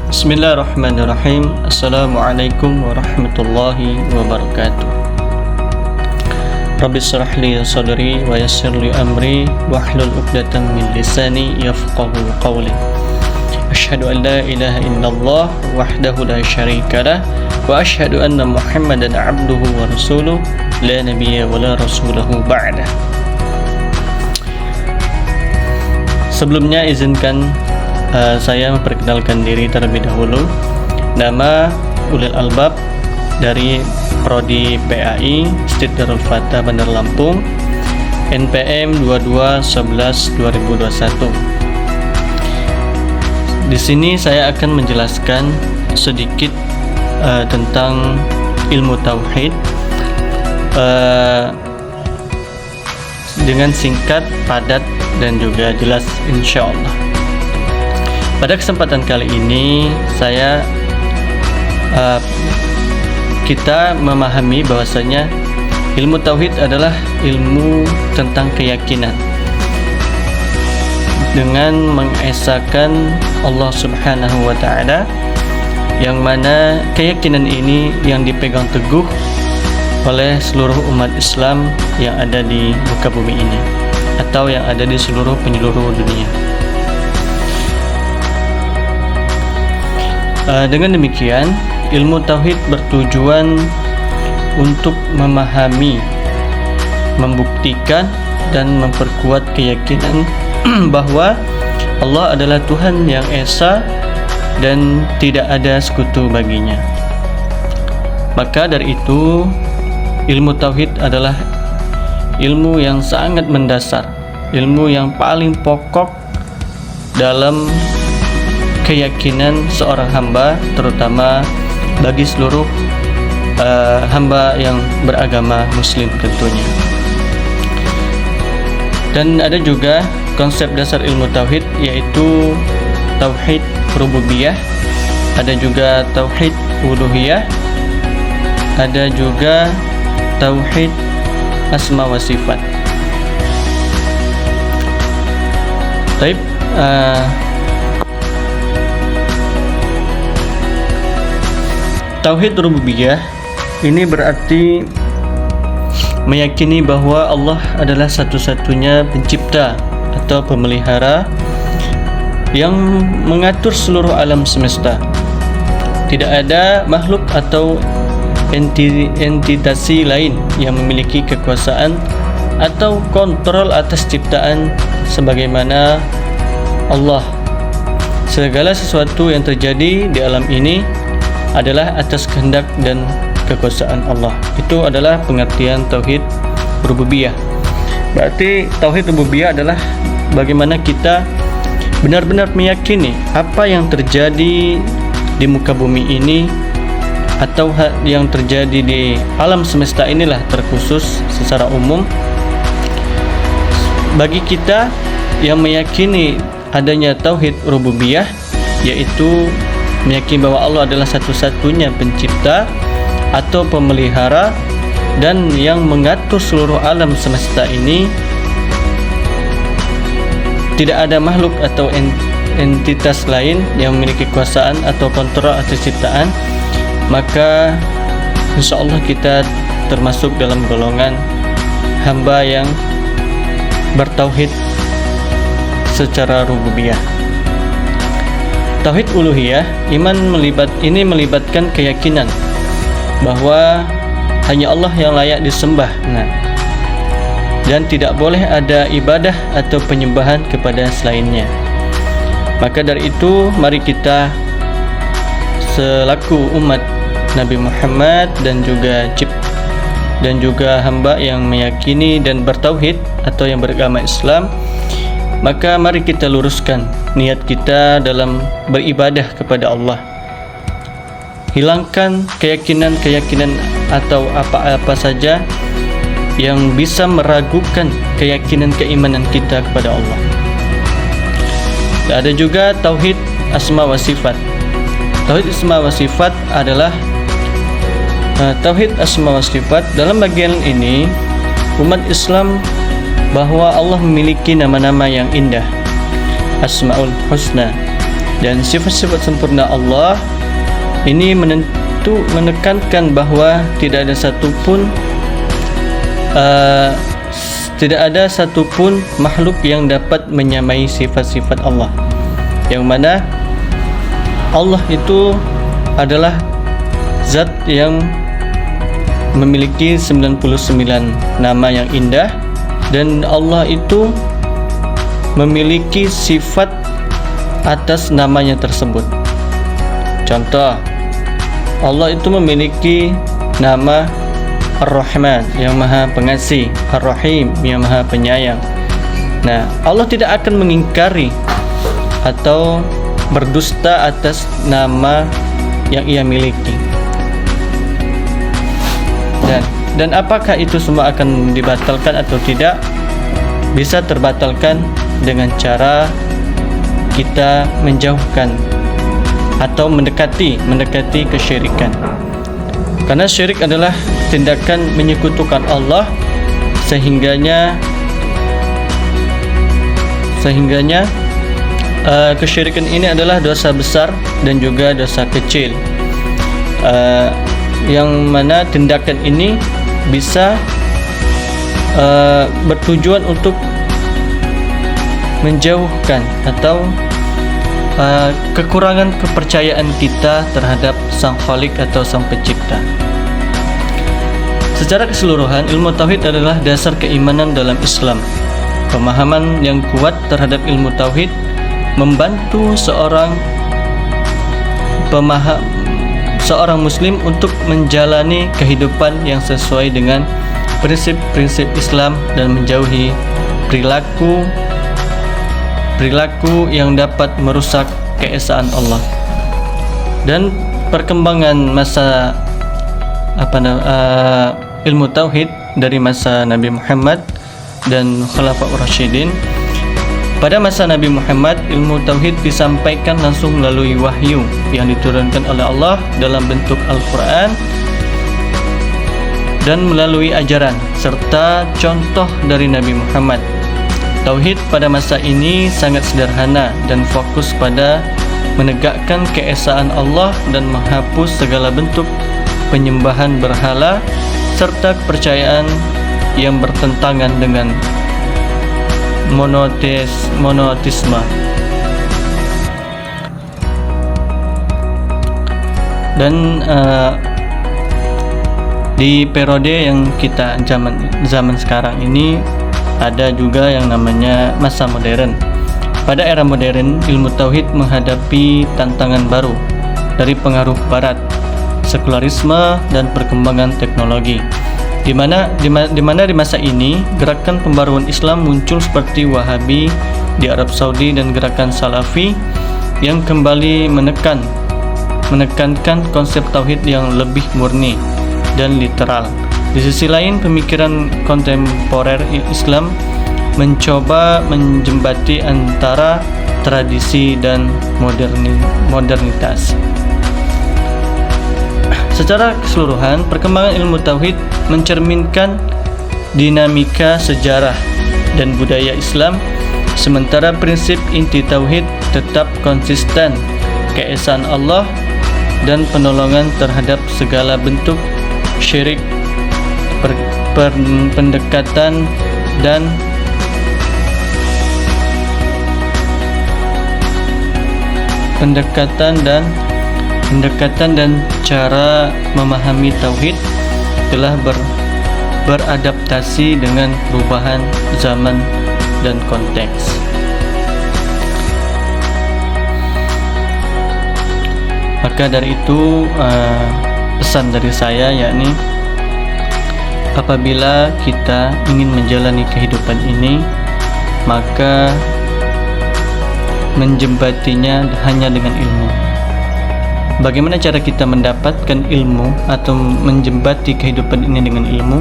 Bismillahirrahmanirrahim. Assalamualaikum warahmatullahi wabarakatuh. Rabbi shrah li sadri wa yassir li amri wahlul 'uqdatam min lisani yafqahu qawli. Asyhadu an la ilaha illallah wahdahu la syarika lah wa asyhadu anna Muhammadan 'abduhu wa rasuluh la nabiyya wa la rasulahu ba'dah. Sebelumnya izinkan saya memperkenalkan diri terlebih dahulu. Nama Ulil Albab dari Prodi PAI Stit Darul Fatah Bandar Lampung, NPM 2211-2021. Di sini saya akan menjelaskan sedikit tentang ilmu tauhid dengan singkat, padat, dan juga jelas insyaallah. Pada kesempatan kali ini kita memahami bahwasanya ilmu tauhid adalah ilmu tentang keyakinan dengan mengesahkan Allah Subhanahu wa taala, yang mana keyakinan ini yang dipegang teguh oleh seluruh umat Islam yang ada di muka bumi ini atau yang ada di seluruh penjuru dunia. Dengan demikian, ilmu tauhid bertujuan untuk memahami, membuktikan, dan memperkuat keyakinan bahwa Allah adalah Tuhan yang esa dan tidak ada sekutu baginya. Maka dari itu, ilmu tauhid adalah ilmu yang sangat mendasar, ilmu yang paling pokok dalam keyakinan seorang hamba, terutama bagi seluruh hamba yang beragama Muslim tentunya. Dan ada juga konsep dasar ilmu tauhid, yaitu tauhid rububiyah, ada juga tauhid uluhiyah, ada juga tauhid asma wa sifat. Baik, tauhid rububiyah ini berarti meyakini bahwa Allah adalah satu-satunya pencipta atau pemelihara yang mengatur seluruh alam semesta. Tidak ada makhluk atau entitasi lain yang memiliki kekuasaan atau kontrol atas ciptaan sebagaimana Allah. Segala sesuatu yang terjadi di alam ini adalah atas kehendak dan kekuasaan Allah. Itu adalah pengertian tauhid rububiyah. Berarti tauhid rububiyah adalah bagaimana kita benar-benar meyakini apa yang terjadi di muka bumi ini atau yang terjadi di alam semesta inilah terkhusus secara umum. Bagi kita yang meyakini adanya tauhid rububiyah, yaitu meyakini bahwa Allah adalah satu-satunya pencipta atau pemelihara dan yang mengatur seluruh alam semesta ini, tidak ada makhluk atau entitas lain yang memiliki kekuasaan atau kontrol atas ciptaan, maka insyaallah kita termasuk dalam golongan hamba yang bertauhid secara rububiyah. Tauhid uluhiyah, melibatkan keyakinan bahwa hanya Allah yang layak disembah, dan tidak boleh ada ibadah atau penyembahan kepada selainnya. Maka dari itu, mari kita selaku umat Nabi Muhammad dan juga hamba yang meyakini dan bertauhid atau yang beragama Islam, maka mari kita luruskan niat kita dalam beribadah kepada Allah. Hilangkan keyakinan-keyakinan atau apa-apa saja yang bisa meragukan keyakinan keimanan kita kepada Allah. Dan ada juga tauhid asma wa sifat. Tauhid asma wa sifat adalah tauhid asma wa sifat. Dalam bagian ini, umat Islam bahwa Allah memiliki nama-nama yang indah, Asmaul Husna, Dan sifat-sifat sempurna Allah ini menekankan bahwa tidak ada satupun makhluk yang dapat menyamai sifat-sifat Allah, yang mana Allah itu adalah zat yang memiliki 99 nama yang indah, dan Allah itu memiliki sifat atas namanya tersebut. Contoh, Allah itu memiliki nama Ar-Rahman yang Maha Pengasih, Ar-Rahim yang Maha Penyayang. Nah, Allah tidak akan mengingkari atau berdusta atas nama yang Ia miliki. Dan apakah itu semua akan dibatalkan atau tidak? Bisa terbatalkan dengan cara kita menjauhkan atau mendekati kesyirikan. Karena syirik adalah tindakan menyekutukan Allah sehingganya kesyirikan ini adalah dosa besar dan juga dosa kecil, yang mana tindakan ini bisa bertujuan untuk menjauhkan atau kekurangan kepercayaan kita terhadap Sang Khalik atau Sang Pencipta. Secara keseluruhan, ilmu tauhid adalah dasar keimanan dalam Islam. Pemahaman yang kuat terhadap ilmu tauhid membantu seorang muslim untuk menjalani kehidupan yang sesuai dengan prinsip-prinsip Islam dan menjauhi perilaku yang dapat merusak keesaan Allah. Dan perkembangan masa ilmu tauhid dari masa Nabi Muhammad dan Khulafaur Rasyidin. Pada masa Nabi Muhammad, ilmu tauhid disampaikan langsung melalui wahyu yang diturunkan oleh Allah dalam bentuk Al-Quran dan melalui ajaran serta contoh dari Nabi Muhammad. Tauhid pada masa ini sangat sederhana dan fokus pada menegakkan keesaan Allah dan menghapus segala bentuk penyembahan berhala serta kepercayaan yang bertentangan dengan monoteisme. Dan di periode yang kita zaman sekarang ini ada juga yang namanya masa modern. Pada era modern, ilmu tauhid menghadapi tantangan baru dari pengaruh barat, sekularisme dan perkembangan teknologi. Di mana di masa ini gerakan pembaruan Islam muncul seperti Wahabi di Arab Saudi dan gerakan Salafi yang kembali menekankan konsep tauhid yang lebih murni dan literal. Di sisi lain, pemikiran kontemporer Islam mencoba menjembati antara tradisi dan modernitas. Secara keseluruhan, perkembangan ilmu tauhid mencerminkan dinamika sejarah dan budaya Islam, sementara prinsip inti tauhid tetap konsisten, keesaan Allah dan penolongan terhadap segala bentuk syirik, pendekatan dan cara memahami tauhid telah beradaptasi dengan perubahan zaman dan konteks. Maka dari itu pesan dari saya yakni apabila kita ingin menjalani kehidupan ini, maka menjembatinya hanya dengan ilmu. Bagaimana cara kita mendapatkan ilmu atau menjembati kehidupan ini dengan ilmu?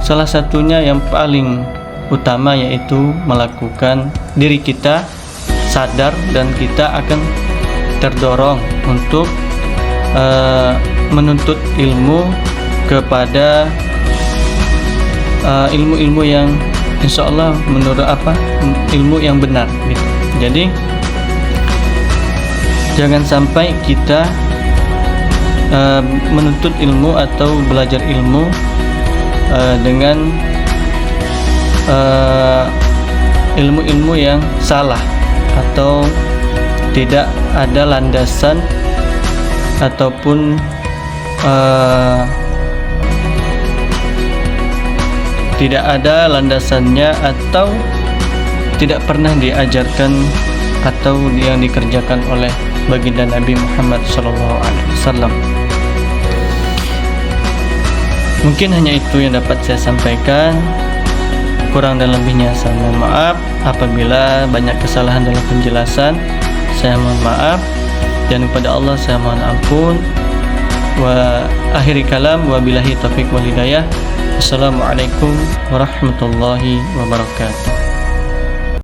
Salah satunya yang paling utama yaitu melakukan diri kita sadar dan kita akan terdorong untuk menuntut ilmu kepada ilmu-ilmu yang insya Allah menurut ilmu yang benar gitu. Jadi Jangan sampai kita menuntut ilmu atau belajar ilmu dengan ilmu-ilmu yang salah atau tidak ada landasan ataupun tidak ada landasannya atau tidak pernah diajarkan atau yang dikerjakan oleh baginda Nabi Muhammad SAW. Mungkin hanya itu yang dapat saya sampaikan. Kurang dan lebihnya saya mohon maaf. Apabila banyak kesalahan dalam penjelasan, saya mohon maaf. Dan kepada Allah saya mohon ampun. Wa akhiri kalam wa billahi taufiq wal hidayah. Assalamualaikum warahmatullahi wabarakatuh.